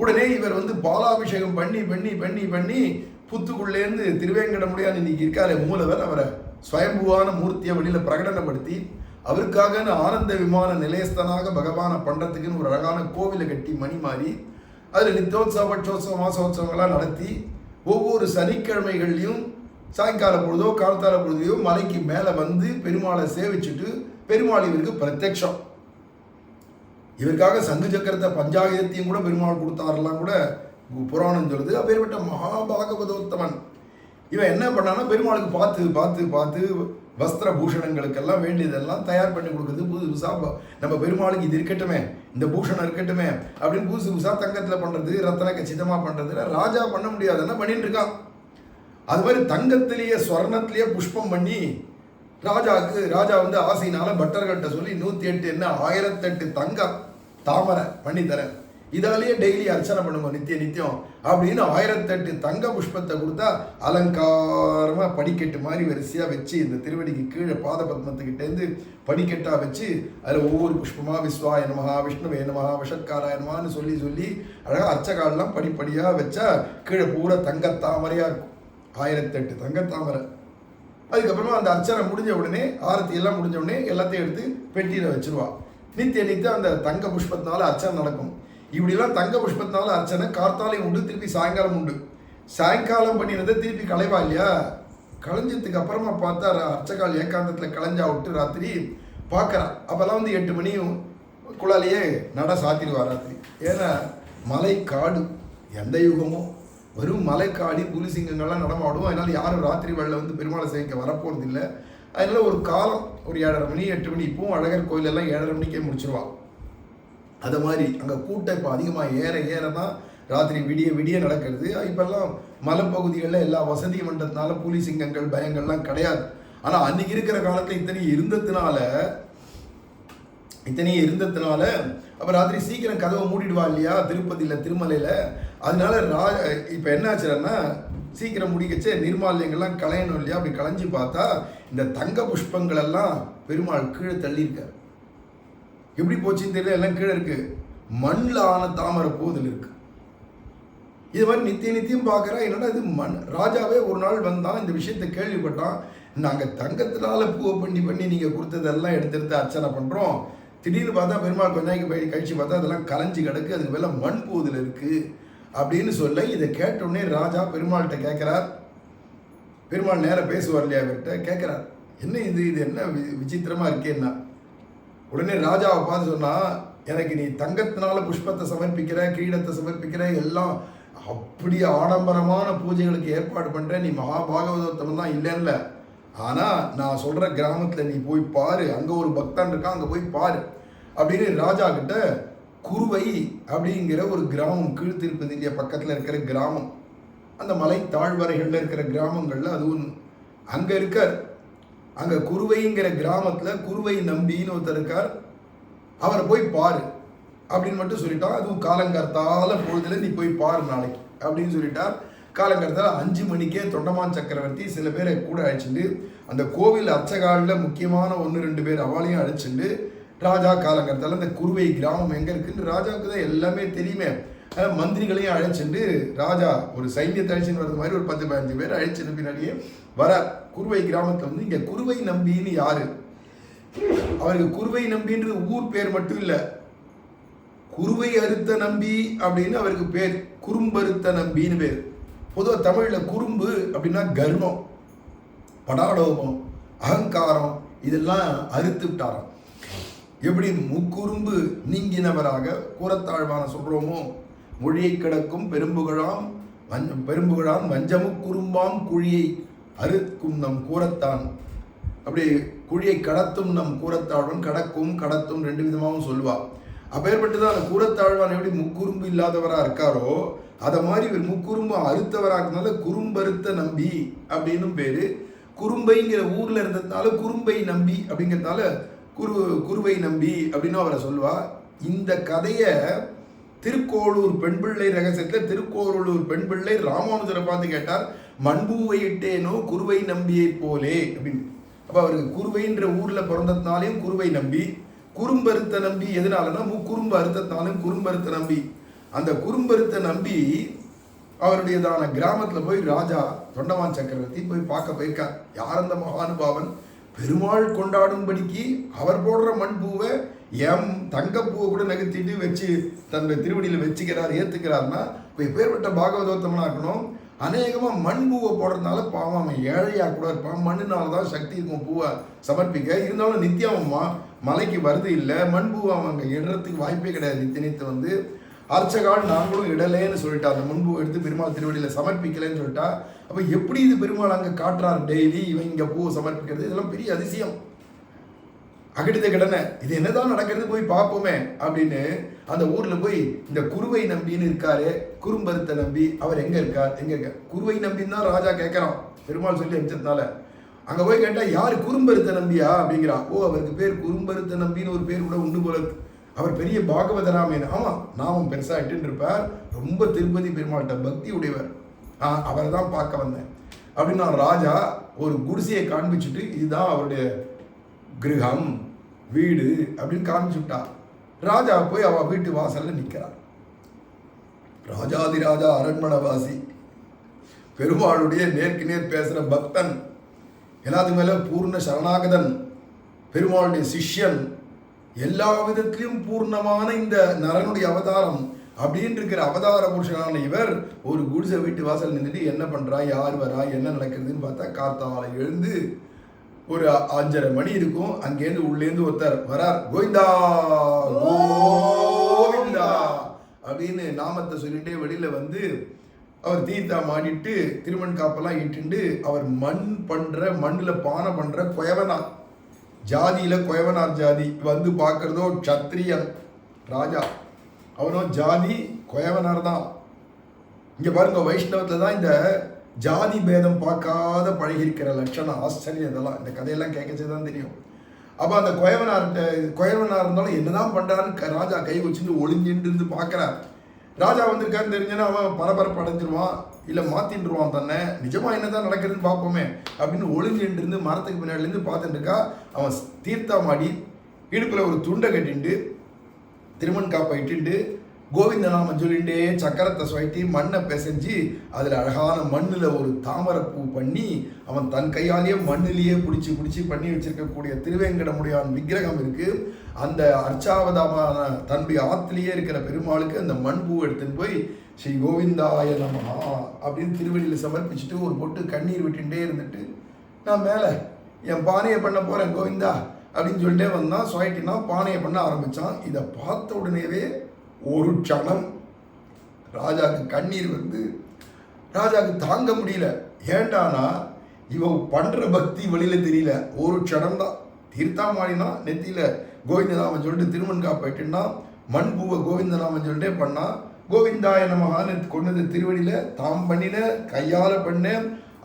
உடனே இவர் வந்து பாலாபிஷேகம் பண்ணி பண்ணி பண்ணி பண்ணி புத்துக்குள்ளேருந்து திருவேங்கடமுடியான் இன்னைக்கு இருக்காரு மூலவர், அவரை ஸ்வயம்புவான மூர்த்தியை வெளியில பிரகடனப்படுத்தி அவருக்காக ஆனந்த விமான நிலையஸ்தனாக பகவானை பண்றதுக்குன்னு ஒரு அழகான கோவிலை கட்டி மணி மாறி அதில் நித்தியோத்சவ பட்சோத்சவ மாசோத்சவங்களாம் நடத்தி ஒவ்வொரு சனிக்கிழமைகள்லையும் சாயங்கால பொழுதோ காலத்தால பொழுதையோ மலைக்கு மேலே வந்து பெருமாளை சேவிச்சுட்டு பெருமாள் இவருக்கு பிரத்யக்ஷம். இவருக்காக சங்கு சக்கரத்தை பஞ்சாயுதத்தையும் கூட பெருமாள் கொடுத்தாரெல்லாம் கூட புராணம் சொல்லுது. அப்பேற்பட்ட மகாபாகவதோத்தமன் இவன் என்ன பண்ணான்னா பெருமாளுக்கு பார்த்து பார்த்து பார்த்து வஸ்திர பூஷணங்களுக்கெல்லாம் வேண்டியதெல்லாம் தயார் பண்ணி கொடுக்குறது. புதுசு புதுசாக நம்ம பெருமாளுக்கு இது இருக்கட்டுமே, இந்த பூஷணம் இருக்கட்டுமே அப்படின்னு புதுசு புதுசாக தங்கத்தில் பண்ணுறது, ரத்தன கச்சிதமாக பண்ணுறது. ராஜா பண்ண முடியாதுன்னா பண்ணிட்டு இருக்கான். அது மாதிரி தங்கத்திலேயே ஸ்வர்ணத்திலேயே புஷ்பம் பண்ணி ராஜா வந்து ஆசையினால பட்டர்கள்ட்ட சொல்லி 108 என்ன 1008 தங்கம் தாமரை பண்ணி தரேன், இதாலேயே டெய்லி அர்ச்சனை பண்ணுங்க நித்தியம் அப்படின்னு 1008 தங்க புஷ்பத்தை கொடுத்தா அலங்காரமாக படிக்கட்டு மாதிரி வரிசையாக வச்சு இந்த திருவடிக்கு கீழே பாத பத்மத்துக்கிட்டேருந்து படிக்கட்டாக வச்சு அதில் ஒவ்வொரு புஷ்பமாக விஸ்வாய நமஹா விஷ்ணுவே நமஹா விஷத்காராயனமான்னு சொல்லி சொல்லி அழகாக அர்ச்சகாலெலாம் படிப்படியாக வச்சா கீழே பூரா தங்கத்தாமரையாக இருக்கும். 1008 தங்கத்தாமரை. அதுக்கப்புறமா அந்த அர்ச்சனை முடிஞ்ச உடனே ஆரத்தி எல்லாம் முடிஞ்ச உடனே எல்லாத்தையும் எடுத்து பெட்டியில் வச்சிருவா. நித்தியம் அந்த தங்க புஷ்பத்தினால அர்ச்சனை நடக்கும். இப்படிலாம் தங்க புஷ்பத்தினால அர்ச்சனை கார்த்தாலையும் உண்டு, திருப்பி சாயங்காலம் உண்டு. சாயங்காலம் பண்ணினதை திருப்பி களைவா இல்லையா, களைஞ்சதுக்கு அப்புறமா பார்த்தா அர்ச்சகால் ஏகாந்தத்தில் களைஞ்சா விட்டு ராத்திரி பார்க்குறா. அப்போல்லாம் வந்து 8 மணி குழாலேயே நட சாத்திடுவா ராத்திரி. ஏன்னா மலை காடு, எந்த யுகமும் வெறும் மலைக்காடி புலிசிங்கங்கள்லாம் நடமாடும். அதனால் யாரும் ராத்திரி வேளையில் வந்து பெருமாளை சேவிக்க வரப்போகிறது இல்லை. அதனால் ஒரு காலம் ஒரு 7:30 மணி 8 மணி, இப்போவும் அழகர் கோயிலெல்லாம் 7:30 மணிக்கே முடிச்சிருவாள். அது மாதிரி அங்கே கூட்டம் இப்போ அதிகமாக ஏற தான் ராத்திரி விடிய விடிய நடக்கிறது. இப்போல்லாம் மலைப்பகுதிகளில் எல்லா வசதியும் பண்ணுறதுனால புலி சிங்கங்கள் பயங்கள்லாம் கிடையாது. ஆனால் அன்றைக்கி இருக்கிற காலத்தில் இத்தனையும் இருந்ததுனால அப்போ ராத்திரி சீக்கிரம் கதவை மூடிடுவா இல்லையா திருப்பதியில் திருமலையில். அதனால இப்போ என்ன ஆச்சுன்னா சீக்கிரம் முடிக்கச்சே நிர்மால்யங்கள்லாம் களையணும் இல்லையா. அப்படி களைஞ்சி பார்த்தா இந்த தங்க புஷ்பங்கள் எல்லாம் பெருமாள் கீழே தள்ளியிருக்கார். எப்படி போச்சுன்னு தெரியல, எல்லாம் கீழே இருக்கு. மண்ணில் ஆன தாமரை பூதல் இருக்கு. இது மாதிரி நித்தியம் பார்க்குறா. என்னடா இது ராஜாவே ஒரு நாள் வந்தான், இந்த விஷயத்தை கேள்விப்பட்டான். நாங்கள் தங்கத்தினால பூவை பண்ணி நீங்கள் கொடுத்ததெல்லாம் எடுத்து அர்ச்சனை பண்ணுறோம். திடீர்னு பார்த்தா பெருமாள் கொஞ்ச நாளைக்கு கழிச்சு பார்த்தா அதெல்லாம் கலைஞ்சி கிடக்கு, அதுக்கு மேலே மண் பூதல் இருக்குது அப்படின்னு சொல்ல இதை கேட்டோடனே ராஜா பெருமாள்கிட்ட கேட்குறார். பெருமாள் நேராக பேசுவார் இல்லையா, அவர்கிட்ட கேட்குறார், என்ன இது என்ன விசித்திரமாக இருக்கேன்னா. உடனே ராஜாவை பார்த்து சொன்னால், எனக்கு நீ தங்கத்தினால புஷ்பத்தை சமர்ப்பிக்கிற, கிரீடத்தை சமர்ப்பிக்கிற, எல்லாம் அப்படி ஆடம்பரமான பூஜைகளுக்கு ஏற்பாடு பண்ணுற, நீ மகாபாகவதோத்தமன் தான் இல்லைன்ல. ஆனால் நான் சொல்கிற கிராமத்தில் நீ போய் பாரு, அங்கே ஒரு பக்தன் இருக்கான், அங்கே போய் பாரு அப்படின்னு ராஜா கிட்ட குருவை அப்படிங்கிற ஒரு கிராமம், கீழ்த்திருப்பதி இந்தியா பக்கத்தில் இருக்கிற கிராமம், அந்த மலை தாழ்வரைகளில் இருக்கிற கிராமங்களில் அதுவும் அங்கே இருக்கார். அங்கே குருவைங்கிற கிராமத்தில் குருவை நம்பின்னு ஒருத்தர் இருக்கார், அவரை போய் பாரு அப்படின்னு மட்டும் சொல்லிட்டான். அதுவும் காலங்கர்த்தால பொழுதுல நீ போய் பாரு நாளைக்கு அப்படின்னு சொல்லிட்டார். காலங்கர்த்தால 5 மணிக்கே தொண்டமான் சக்கரவர்த்தி சில பேரை கூட அழைச்சிட்டு அந்த கோவில் அர்ச்சகாலில் முக்கியமான 1-2 பேர் அவளையும் அழைச்சிட்டு ராஜா காலங்கர்த்தால அந்த குருவை கிராமம் எங்கே இருக்குன்னு ராஜாவுக்கு தான் எல்லாமே தெரியுமே. மந்திரிகளையும் அழைச்சிட்டு ராஜா ஒரு சைன்யத்தை அழைச்சின்னு வர்றது மாதிரி ஒரு 10-15 பேர் அழைச்சிட்டு பின்னாடியே வர குருவை கிராமத்தில் வந்து இங்கே குருவை நம்பின்னு யாரு, அவருக்கு குருவை நம்பின்றது ஊர் பேர் மட்டும் இல்லை, குருவை அறுத்த நம்பி அப்படின்னு அவருக்கு பேர், குறும்பருத்த நம்பின்னு பேர். பொதுவாக தமிழில் குறும்பு அப்படின்னா கர்வம், படாடோபம், அகங்காரம், இதெல்லாம் அறுத்து விட்டாராம். எப்படி முக்குறும்பு நீங்கினவராக கூறத்தாழ்வான சொல்கிறோமோ, மொழியை கிடக்கும் பெரும்புகழாம் வஞ்சமுக்குறும்பாம் குழியை அறுக்கும் நம் கூறத்தான். அப்படி குழியை கடத்தும் நம் கூறத்தாழ்வன், கடத்தும் 2 விதமாகவும் சொல்லுவாள். அப்பேற்பட்டு தான் அந்த கூறத்தாழ்வான் எப்படி முக்குறும்பு இல்லாதவராக இருக்காரோ அதை மாதிரி இவர் முக்குறும்பு அறுத்தவராகிறதுனால குறும்பருத்த நம்பி அப்படின்னு பேர். குறும்பைங்கிற ஊரில் இருந்ததுனால குறும்பை நம்பி அப்படிங்கிறதுனால குருவை நம்பி அப்படின்னு அவரை சொல்லுவா. இந்த கதையை திருக்கோளூர் பெண்பிள்ளை ரகசியத்தில் திருக்கோளூர் பெண்பிள்ளை ராமானுஜரை பார்த்து கேட்டார், மண்பூவை இட்டேனோ குருவை நம்பியை போலே அப்படின்னு. அப்போ அவருக்கு குருவைன்ற ஊரில் பிறந்ததுனாலையும் குருவை நம்பி, குறும்பருத்த நம்பி எதனாலன்னா முக்குறும்பு அறுத்ததுனாலும் குறும்பருத்த நம்பி. அந்த குறும்பருத்தை நம்பி அவருடையதான கிராமத்துல போய் ராஜா தொண்டமான் சக்கரவர்த்தி போய் பார்க்க போயிருக்கார். யார் அந்த மகானுபாவன்? பெருமாள் கொண்டாடும்படிக்கு அவர் போடுற மண்பூவை எம் தங்கப்பூவை கூட நகர்த்திட்டு வச்சு தன்னுடைய திருவடியில் வச்சுக்கிறார், ஏற்றுக்கிறார்னா இப்போ எப்பேற்பட்ட பாகவதோத்தமனா இருக்கணும். அநேகமாக மண்பூவை போடுறதுனால பாவம் அவன் ஏழையாக கூட இருப்பான். மண்ணுனால தான் சக்தி இருக்கும் பூவை சமர்ப்பிக்க. இருந்தாலும் நித்தியம் மலைக்கு வருது இல்லை, மண்பூவை அவன் அங்கே இடறதுக்கு வாய்ப்பே கிடையாது. நித்தியத்து வந்து அர்ச்சகால் நாங்களும் இடலேன்னு சொல்லிட்டா, அந்த முன்பு எடுத்து பெருமாள் திருவடியில் சமர்ப்பிக்கலைன்னு சொல்லிட்டா. அப்போ எப்படி இது பெருமாள் அங்கே காட்டுறாரு டெய்லி இவன் இங்கே பூவை சமர்ப்பிக்கிறது? இதெல்லாம் பெரிய அதிசயம். அகடித கடனை இது என்னதான் நடக்கிறது போய் பார்ப்போமே அப்படின்னு அந்த ஊரில் போய் இந்த குருவை நம்பின்னு இருக்காரு, குறும்பருத்தை நம்பி. அவர் எங்கே இருக்கார்? குருவை நம்பின்னு தான் ராஜா கேட்குறான், பெருமாள் சொல்லி அனுப்பிச்சதுனால. அங்கே போய் கேட்டால் யார்? குறும்பருத்தை நம்பியா அப்படிங்கிறான். ஓ, அவருக்கு பேர் குறும்பருத்தை நம்பின்னு ஒரு பேர் கூட உண்டு போல. அவர் பெரிய பாகவதராமேன். ஆமாம், நாமும் பெருசாக இட்டுன்னு இருப்பார். ரொம்ப திருப்பதி பெருமாள்கிட்ட பக்தி உடையவர். அவரை தான் பார்க்க வந்தேன் அப்படின்னு நான் ராஜா ஒரு குடிசையை காண்பிச்சுட்டு இதுதான் அவருடைய கிரகம் வீடு அப்படின்னு காமிச்சுட்டா. ராஜா போய் அவ வீட்டு வாசல்ல நிற்கிறார். ராஜாதிராஜா அரண்மனைவாசி பெருமாளுடைய நேருக்கு நேர் பேசுகிற பக்தன், எல்லாத்துக்கு மேலே பூர்ண சரணாகதன், பெருமாளுடைய சிஷ்யன், எல்லா விதத்திலும் பூர்ணமான இந்த நரனுடைய அவதாரம் அப்படின்னு இருக்கிற அவதார புருஷனான இவர் ஒரு குடிசை வீட்டு வாசல் நின்றுட்டு என்ன பண்ணுறா, யார் வரா, என்ன நடக்கிறதுன்னு பார்த்தா கார்த்தாலை எழுந்து ஒரு 5:30 மணி இருக்கும். அங்கேருந்து உள்ளேருந்து ஒருத்தர் வரார். கோவிந்தா கோவிந்தா அப்படின்னு நாமத்தை சொல்லிட்டே வெளியில் வந்து அவர் தீர்த்தா மாடிட்டு திருமண் காப்பெல்லாம் இட்டுண்டு அவர் மண்ணில் பானை பண்ணுற குயவனார் ஜாதியில் குயவனார் ஜாதி வந்து பார்க்குறதோ க்ஷத்ரியன் ராஜா, அவனும் ஜாதி குயவனார் தான். இங்கே பாருங்க, வைஷ்ணவத்தில் தான் இந்த ஜாதி பேதம் பார்க்காத பழகிருக்கிற லட்சணம். ஆச்சரியம். இதெல்லாம் இந்த கதையெல்லாம் கேட்கச்சே தான் தெரியும். அப்போ அந்த குயவனார் இருந்தாலும் என்னதான் பண்ணுறான்னு ராஜா கை வச்சுட்டு ஒளிஞ்சின்னு இருந்து பார்க்குறார். ராஜா வந்திருக்கான்னு தெரிஞ்சுன்னா அவன் பரபரப்பு அடைஞ்சிருவான், இல்லை மாற்றின்டுருவான் தன்னை. நிஜமாக என்ன தான் நடக்குதுன்னு பார்ப்போமே அப்படின்னு ஒளிஞ்சின்னு இருந்து மரத்துக்கு பின்னாடிலேருந்து பார்த்துட்டு இருக்கா. அவன் தீர்த்தா மாடி இடுப்பில் ஒரு துண்டை கட்டிண்டு திருமண் காப்பை இட்டுண்டு கோவிந்த நாமம் சொல்லிண்டே சக்கரத்தை சுவைட்டி மண்ணை பிசைஞ்சு அதில் அழகான மண்ணில் ஒரு தாமரைப்பூ பண்ணி அவன் தன் கையாலேயே மண்ணிலேயே பிடிச்சி பண்ணி வச்சிருக்கக்கூடிய திருவேங்கடமுடியான் விக்கிரகம் இருக்குது. அந்த அர்ச்சாவதாமான தன்னுடைய ஆத்திலேயே இருக்கிற பெருமாளுக்கு அந்த மண் பூ எடுத்துன்னு போய் ஸ்ரீ கோவிந்தாய நமஹா அப்படின்னு திருவடியில் சமர்ப்பிச்சுட்டு ஒரு பொட்டு கண்ணீர் விட்டுட்டே இருந்துட்டு நான் மேலே என் பானையை பண்ண போகிறேன் கோவிந்தா அப்படின்னு சொல்லிட்டே வந்தான். சுவைட்டினா பானையை பண்ண ஆரம்பித்தான். இதை பார்த்த உடனேவே ஒரு க்ஷணம் ராஜாவுக்கு கண்ணீர் வந்து ராஜாவுக்கு தாங்க முடியல. ஏண்டானா இவன் பண்ற பக்தி வெளியில தெரியல. ஒரு க்ஷணம் தான் தீர்த்தா மாடினா நெத்தியில கோவிந்தநாமம் சொல்லிட்டு திருமண் காப்பிட்டுன்னா மண் பூவை கோவிந்தநாமம் சொல்லிட்டே பண்ணா. கோவிந்தாய நமகான்னு கொண்டது திருவடியில தாம் பண்ணின கையால பண்ண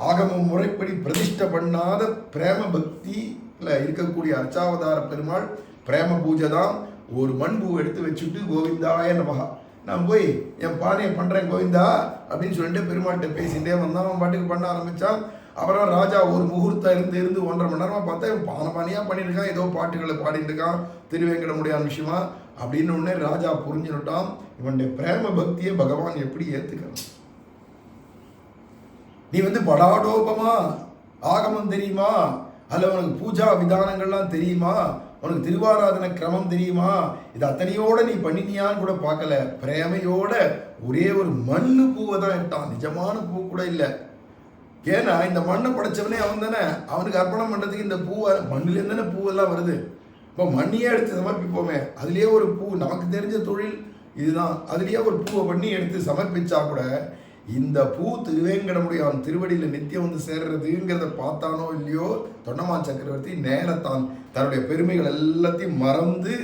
ஆகம முறைப்படி பிரதிஷ்டை பண்ணாத பிரேம பக்தியில் இருக்கக்கூடிய அர்ச்சாவதார பெருமாள் பிரேம பூஜை தான். ஒரு மண் பூவை எடுத்து வச்சுட்டு கோவிந்தாய நமகா நான் போய் என் பானையை பண்ணுறேன் கோவிந்தா அப்படின்னு சொல்லிட்டு பெருமாள்கிட்ட பேசிகிட்டே வந்தான். அவன் பாட்டுக்கு பண்ண ஆரம்பித்தான். அப்புறம் ராஜா ஒரு முகூர்த்தம் இருந்து 1.5 மணி நேரமாக பார்த்தா இவன் பானையாக பண்ணியிருக்கான், ஏதோ பாட்டுகளை பாடிட்டு இருக்கான் திருவேங்கடமுடியான் விஷயமா அப்படின்னு உடனே ராஜா புரிஞ்சுட்டான் இவனுடைய பிரேம பக்தியை பகவான் எப்படி ஏற்றுக்கிறான். நீ வந்து படாடோபமா ஆகமம் தெரியுமா, அதில் உனக்கு பூஜா விதானங்கள்லாம் தெரியுமா, உனக்கு திருவாராதன கிரமம் தெரியுமா, இது அத்தனையோட நீ பண்ணினியான்னு கூட பார்க்கல. பிரேமையோட ஒரே ஒரு மண்ணு பூவை தான் இட்டான், நிஜமான பூ கூட இல்லை. ஏன்னா இந்த மண்ணை படைச்சவனே அவன் தானே, அவனுக்கு அர்ப்பணம் பண்ணுறதுக்கு இந்த பூவை மண்ணிலேருந்து தானே பூவெல்லாம் வருது. இப்போ மண்ணையே எடுத்து சமர்ப்பிப்போமே, அதுலேயே ஒரு பூ நமக்கு தெரிஞ்ச தொழில் இதுதான், அதுலேயே ஒரு பூவை பண்ணி எடுத்து சமர்ப்பிச்சா கூட இந்த பூ திருவேங்கடமுடியான் திருவடியில் நித்தியம் வந்து சேர்றதுங்கிறத பார்த்தானோ இல்லையோ தொண்டமான் சக்கரவர்த்தி நேரத்தான் தன்னுடைய பெருமைகள் எல்லாத்தையும் மறந்து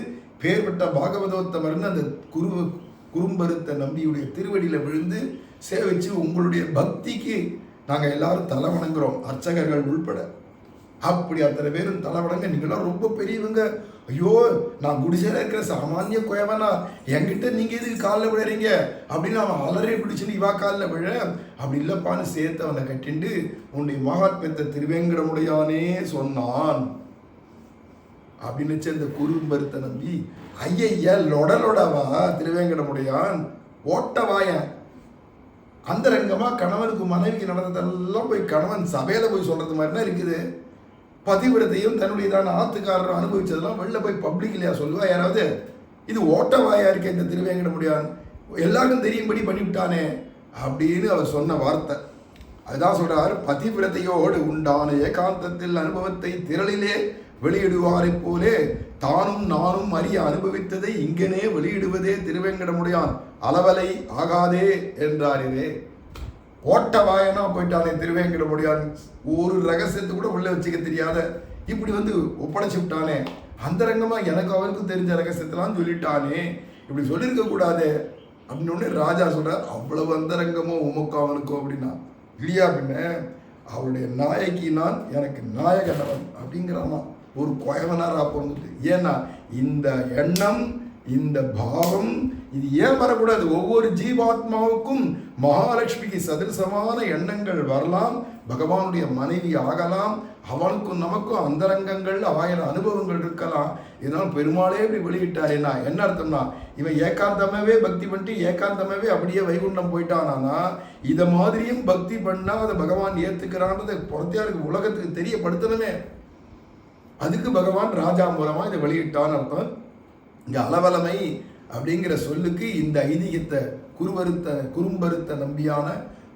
பேர்பட்ட பாகவதோத்தமர்னு அந்த குறும்பருத்த நம்பியுடைய திருவடியில் விழுந்து சேவிச்சு உங்களுடைய பக்திக்கு நாங்கள் எல்லாரும் தலை வணங்குறோம், அர்ச்சகர்கள் உள்பட. அப்படி அத்தனை பேரும் தலை வணங்க, நீங்களாம் ரொம்ப பெரியவங்க, ஐயோ நான் குடிசையில் இருக்கிற சாமானிய குயவனா, என்கிட்ட நீங்கள் எதுக்கு காலில் விழுறீங்க அப்படின்னு அவன் அலறி பிடிச்சுன்னு இவா காலில் விழ. அப்படி இல்லைப்பான்னு சேர்த்து அவனை கட்டிண்டு உன்னுடைய மகாத்மியத்தை திருவேங்கடமுடியானே சொன்னான் அப்படின்னு இந்த குறும்பருத்த நம்பி ஐய லொடலொடவா திருவேங்கடமுடியான் ஓட்டவாயன் அந்தரங்கமா கணவனுக்கு மனைவிக்கு நடந்ததெல்லாம் போய் கணவன் சபையில போய் சொல்றது மாதிரினா இருக்குது. பதிவிரத்தையும் தன்னுடையதான ஆத்துக்காரரும் அனுபவிச்சதெல்லாம் வெளில போய் பப்ளிக்லையா சொல்லுவா யாராவது? இது ஓட்டவாயா இருக்க இந்த திருவேங்கடமுடியான் எல்லாருக்கும் தெரியும்படி பண்ணிவிட்டானே அப்படின்னு அவர் சொன்ன வார்த்தை. அதுதான் சொல்றார், பதிவிரத்தையோடு உண்டான ஏகாந்தத்தில் அனுபவத்தை திரளிலே வெளியிடுவாரை போலே தானும் நானும் அறிய அனுபவித்ததை இங்கனே வெளியிடுவதே திருவேங்கடமுடியான் அளவலை ஆகாதே என்றார். இதே ஓட்டவாயனா போயிட்டானே திருவேங்கடமுடியான், ஒரு ரகசியத்தை கூட உள்ள வச்சுக்க தெரியாத இப்படி ஒப்படைச்சு விட்டானே, அந்தரங்கமா எனக்கு அவருக்கும் தெரிஞ்ச ரகசியத்தெல்லாம் சொல்லிட்டானே, இப்படி சொல்லியிருக்க கூடாது அப்படின்னு ராஜா சொல்றார். அவ்வளவு அந்தரங்கமோ உமக்கு அவனுக்கோ அப்படின்னா இல்லையா? பின்ன அவருடைய நாயகி நான், எனக்கு நாயகனவன் அப்படிங்கிறான் ஒரு குயவனாரா பிறந்துட்டு. ஏன்னா இந்த எண்ணம் இந்த பாவம் இது ஏன் வரக்கூடாது? ஒவ்வொரு ஜீவாத்மாவுக்கும் மகாலட்சுமிக்கு சதிர்சமான எண்ணங்கள் வரலாம், பகவானுடைய மனைவி ஆகலாம், அவனுக்கும் நமக்கும் அந்தரங்கங்கள் 1000 அனுபவங்கள் இருக்கலாம். இதனால் பெருமாளே இப்படி வெளியிட்டாருன்னா என்ன அர்த்தம்னா, இவன் ஏகாந்தமாவே பக்தி பண்ணிட்டு ஏகாந்தமாவே அப்படியே வைகுண்டம் போயிட்டானா, இதை மாதிரியும் பக்தி பண்ணா அதை பகவான் ஏத்துக்கிறான்றதை புறத்தியாருக்கு உலகத்துக்கு தெரியப்படுத்தணுமே. அதுக்கு பகவான் ராஜா மூலமா இதை வெளியிட்டான்னு அர்த்தம். இங்க அளவலமை அப்படிங்கிற சொல்லுக்கு இந்த ஐதீகத்தை குறும்பருத்த நம்பியான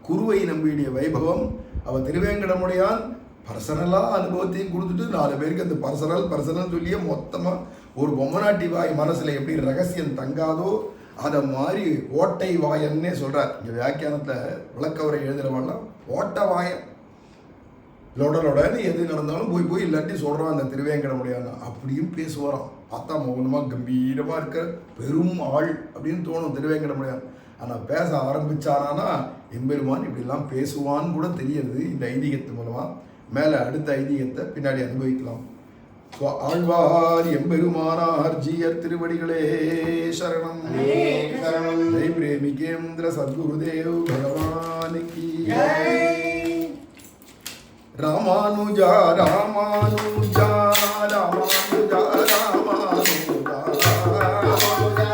குருவை நம்பியுடைய வைபவம். அவன் திருவேங்கடமுடியான் பர்சனலா அனுபவத்தையும் கொடுத்துட்டு 4 பேருக்கு அந்த பர்சனல் சொல்லியே மொத்தமா ஒரு பொம்மநாட்டி வாய் மனசுல எப்படி ரகசியம் தங்காதோ அதை மாதிரி ஓட்டை வாயன்னே சொல்றார். இங்க வியாக்கியானத்துல விளக்கவரை எழுதுறவாள்லாம் ஓட்ட வாயன் லொடலொடன்னு எது நடந்தாலும் போய் இல்லாட்டி சொல்கிறான் அந்த திருவேங்கடமுடியான். அப்படியும் பேசுவாராம். பார்த்தா மௌனமாக கம்பீரமாக இருக்கிற பெரும் ஆள் அப்படின்னு தோணும் திருவேங்கடமுடியான். ஆனால் பேச ஆரம்பித்தானா எம்பெருமான் இப்படிலாம் பேசுவான்னு கூட தெரியுது இந்த ஐதீகத்து மூலமாக. மேலே அடுத்த ஐதீகத்தை பின்னாடி அனுபவிக்கலாம். ஆழ்வார் எம்பெருமானார் ஜீயர் திருவடிகளே சரணம். ஜெய் பிரேமிகேந்திர சத்குருதேவ் பகவானுக்கு ராமானுஜா ராமானுஜா ராமானுஜா ராமானுஜா ராமானுஜா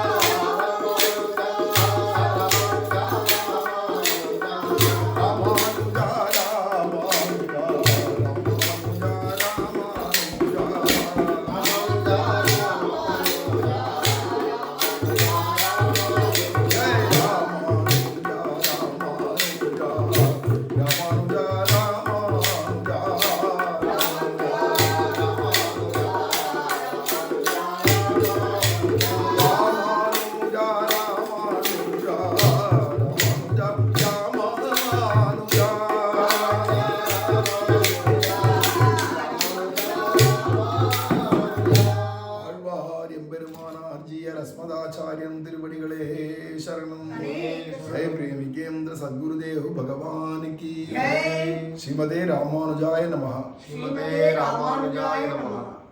अस्मदाचार्यं तिरुवडिगले शरणं। जय प्रेमिकेन्द्र सद्गुरुदेव भगवान की। श्रीमते रामानुजाय नमः। श्रीमते रामानुजाय नमः।